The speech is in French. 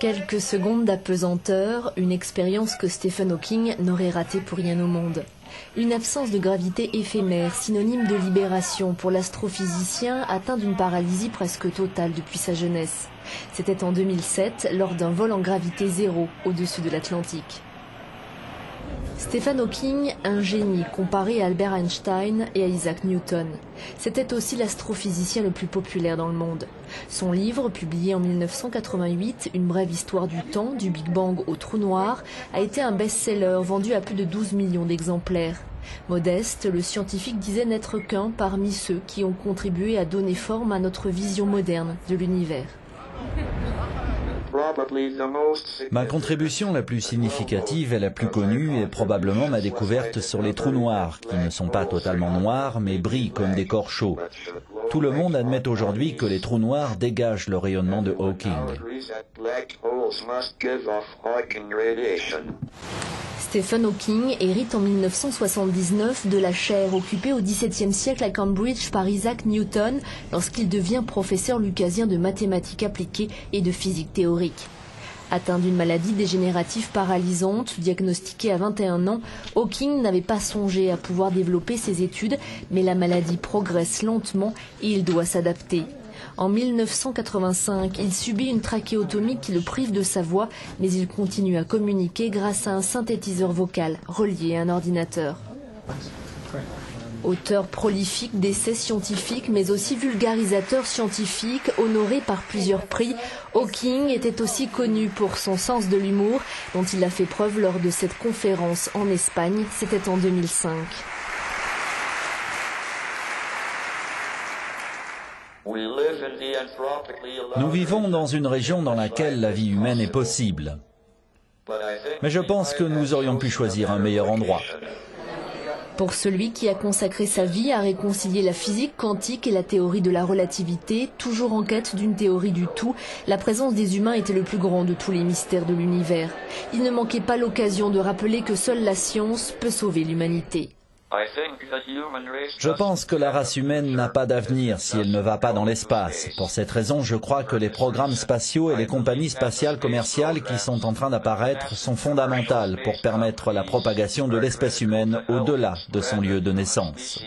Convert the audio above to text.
Quelques secondes d'apesanteur, une expérience que Stephen Hawking n'aurait ratée pour rien au monde. Une absence de gravité éphémère, synonyme de libération pour l'astrophysicien atteint d'une paralysie presque totale depuis sa jeunesse. C'était en 2007, lors d'un vol en gravité zéro au-dessus de l'Atlantique. Stephen Hawking, un génie comparé à Albert Einstein et à Isaac Newton. C'était aussi l'astrophysicien le plus populaire dans le monde. Son livre, publié en 1988, Une brève histoire du temps, du Big Bang au trou noir, a été un best-seller vendu à plus de 12 millions d'exemplaires. Modeste, le scientifique disait n'être qu'un parmi ceux qui ont contribué à donner forme à notre vision moderne de l'univers. Ma contribution la plus significative et la plus connue est probablement ma découverte sur les trous noirs, qui ne sont pas totalement noirs, mais brillent comme des corps chauds. Tout le monde admet aujourd'hui que les trous noirs dégagent le rayonnement de Hawking. Stephen Hawking hérite en 1979 de la chaire occupée au XVIIe siècle à Cambridge par Isaac Newton lorsqu'il devient professeur lucasien de mathématiques appliquées et de physique théorique. Atteint d'une maladie dégénérative paralysante, diagnostiquée à 21 ans, Hawking n'avait pas songé à pouvoir développer ses études, mais la maladie progresse lentement et il doit s'adapter. En 1985, il subit une trachéotomie qui le prive de sa voix, mais il continue à communiquer grâce à un synthétiseur vocal relié à un ordinateur. Auteur prolifique d'essais scientifiques, mais aussi vulgarisateur scientifique, honoré par plusieurs prix, Hawking était aussi connu pour son sens de l'humour, dont il a fait preuve lors de cette conférence en Espagne, c'était en 2005. Nous vivons dans une région dans laquelle la vie humaine est possible. Mais je pense que nous aurions pu choisir un meilleur endroit. Pour celui qui a consacré sa vie à réconcilier la physique quantique et la théorie de la relativité, toujours en quête d'une théorie du tout, la présence des humains était le plus grand de tous les mystères de l'univers. Il ne manquait pas l'occasion de rappeler que seule la science peut sauver l'humanité. Je pense que la race humaine n'a pas d'avenir si elle ne va pas dans l'espace. Pour cette raison, je crois que les programmes spatiaux et les compagnies spatiales commerciales qui sont en train d'apparaître sont fondamentales pour permettre la propagation de l'espèce humaine au-delà de son lieu de naissance.